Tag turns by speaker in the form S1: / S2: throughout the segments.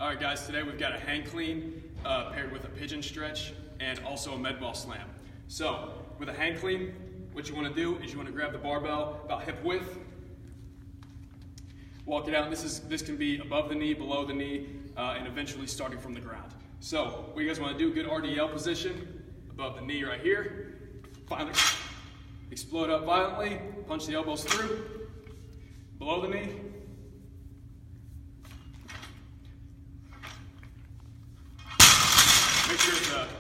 S1: All right, guys, today we've got a hang clean paired with a pigeon stretch and also a med ball slam. So with a hang clean, what you want to do is you want to grab the barbell about hip width, walk it out. This can be above the knee, below the knee, and eventually starting from the ground. So what you guys want to do, good RDL position, above the knee right here. Finally, explode up violently, punch the elbows through, below the knee.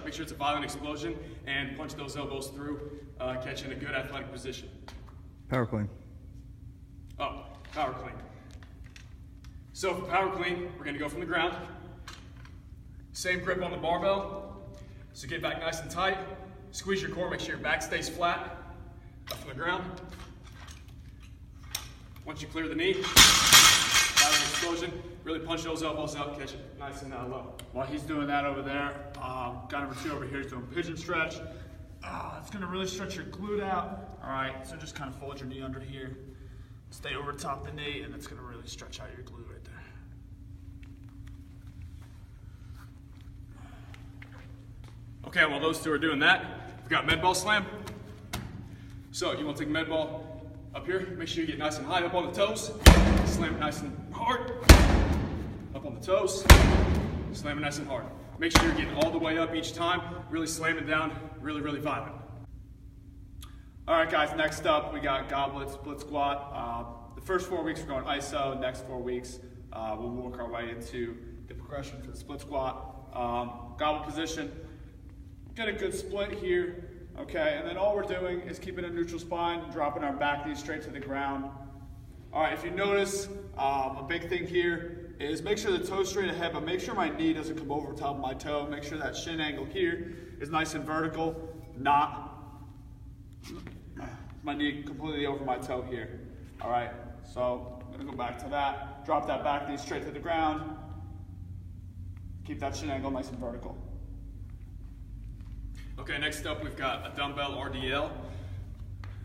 S1: Make sure it's a violent explosion and punch those elbows through, catching a good athletic position.
S2: Power clean.
S1: Oh, power clean. So for power clean, we're gonna go from the ground. Same grip on the barbell. So get back nice and tight. Squeeze your core, make sure your back stays flat. Up from the ground. Once you clear the knee, violent explosion. Really punch those elbows out, catch it nice and low.
S3: While he's doing that over there, guy number 2 over here is doing pigeon stretch. It's gonna really stretch your glute out. All right, so just kind of fold your knee under here. Stay over top the knee, and it's gonna really stretch out your glute right there.
S1: Okay, while those two are doing that, we've got med ball slam. So you want to take med ball up here, make sure you get nice and high up on the toes, slam it nice and hard, up on the toes, slam it nice and hard. Make sure you're getting all the way up each time, really slam it down, really violent.
S3: All right, guys, next up we got goblet split squat. The first 4 weeks we're going ISO, next 4 weeks we'll work our way into the progression for the split squat. Goblet position, get a good split here, okay, and then all we're doing is keeping a neutral spine, dropping our back knee straight to the ground. All right, if you notice, a big thing here is make sure the toe's straight ahead, but make sure my knee doesn't come over top of my toe. Make sure that shin angle here is nice and vertical, not my knee completely over my toe here. All right, so I'm gonna go back to that. Drop that back knee straight to the ground. Keep that shin angle nice and vertical.
S1: Okay, next up we've got a dumbbell RDL.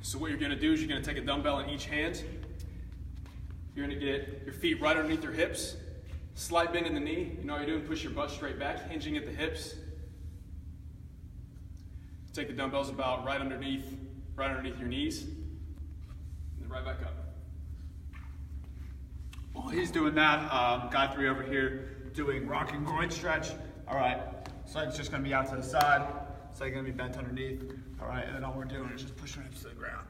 S1: So what you're gonna do is you're gonna take a dumbbell in each hand. You're gonna get your feet right underneath your hips, slight bend in the knee. You know what you're doing, push your butt straight back, hinging at the hips. Take the dumbbells about right underneath your knees, and then right back up.
S3: While he's doing that, guy 3 over here doing rocking groin stretch. All right, so it's just gonna be out to the side. So you're gonna be bent underneath. All right, and then all we're doing is just pushing hips to the ground.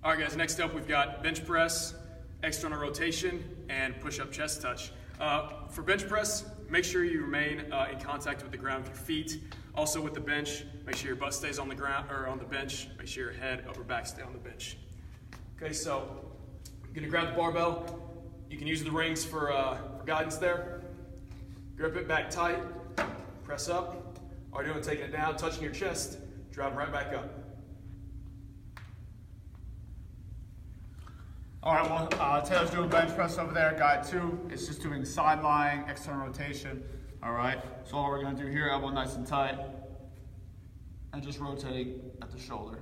S1: All right, guys, next up we've got bench press, external rotation, and push-up chest touch. For bench press, make sure you remain in contact with the ground with your feet. Also with the bench, make sure your butt stays on the ground or on the bench. Make sure your head, upper back stay on the bench. Okay, so I'm gonna grab the barbell. You can use the rings for guidance there. Grip it back tight, press up. All you're doing, taking it down, touching your chest, driving right back up.
S3: All right, well, Taylor's doing bench press over there. Guy 2 is just doing side lying, external rotation. All right, so all we're gonna do here, elbow nice and tight, and just rotate at the shoulder.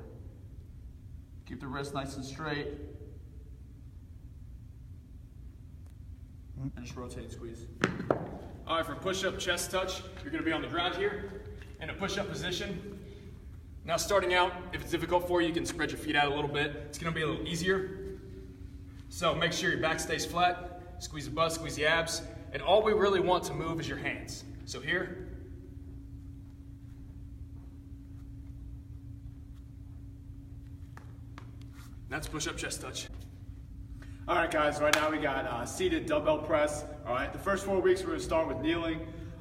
S3: Keep the wrist nice and straight, and just rotate and squeeze.
S1: All right, for push-up chest touch, you're gonna be on the ground here in a push-up position. Now starting out, if it's difficult for you, you can spread your feet out a little bit. It's gonna be a little easier. So make sure your back stays flat, squeeze the butt, squeeze the abs, and all we really want to move is your hands. So here, that's push-up chest touch.
S3: All right, guys, right now we got seated dumbbell press. All right, the first 4 weeks we're gonna start with kneeling.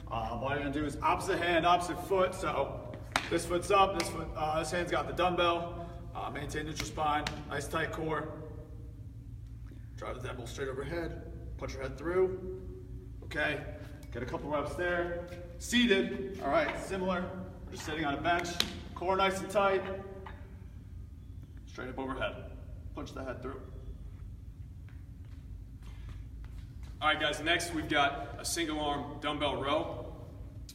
S3: What you're gonna do is opposite hand, opposite foot. So this foot's up, this hand's got the dumbbell. Maintain neutral spine, nice tight core. Drive the dumbbell straight overhead, punch your head through. Okay, get a couple reps there. Seated, all right, similar. We're just sitting on a bench, core nice and tight. Straight up overhead, punch the head through.
S1: All right, guys, next we've got a single arm dumbbell row.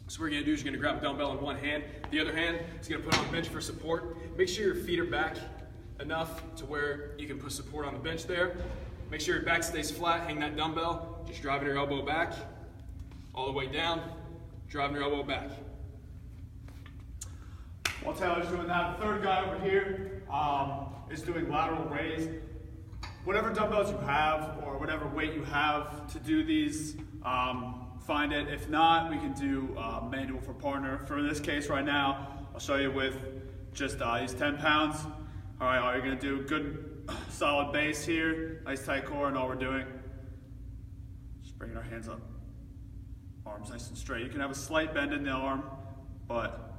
S1: So what you're gonna do is you're gonna grab a dumbbell in one hand, the other hand is gonna put on the bench for support. Make sure your feet are back enough to where you can put support on the bench there. Make sure your back stays flat, hang that dumbbell, just driving your elbow back, all the way down, driving your elbow back.
S3: While Taylor's doing that, the third guy over here is doing lateral raise. Whatever dumbbells you have or whatever weight you have to do these, find it. If not, we can do manual for partner. For this case right now, I'll show you with just these 10 pounds. All right, all you're gonna do, good solid base here, nice tight core, and all we're doing, just bringing our hands up, arms nice and straight. You can have a slight bend in the arm, but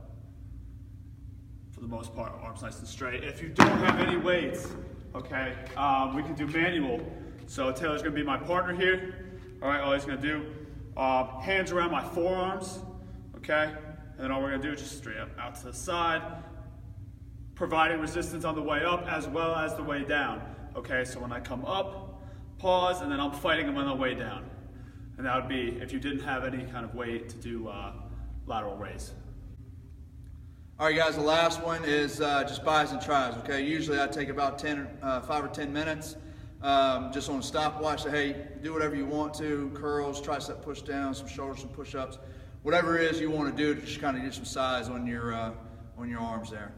S3: for the most part, arms nice and straight. If you don't have any weights, okay, we can do manual. So Taylor's gonna be my partner here. All right, all he's gonna do, hands around my forearms, okay? And then all we're gonna do is just straight up out to the side, providing resistance on the way up as well as the way down. Okay, so when I come up, pause, and then I'm fighting them on the way down. And that would be if you didn't have any kind of weight to do lateral raise.
S2: All right, guys, the last one is just bis and tris, okay? Usually I take about 5 or 10 minutes just on a stopwatch. Say, hey, do whatever you want to, curls, tricep push down, some shoulders, some push-ups, whatever it is you want to do to just kind of get some size on your arms there.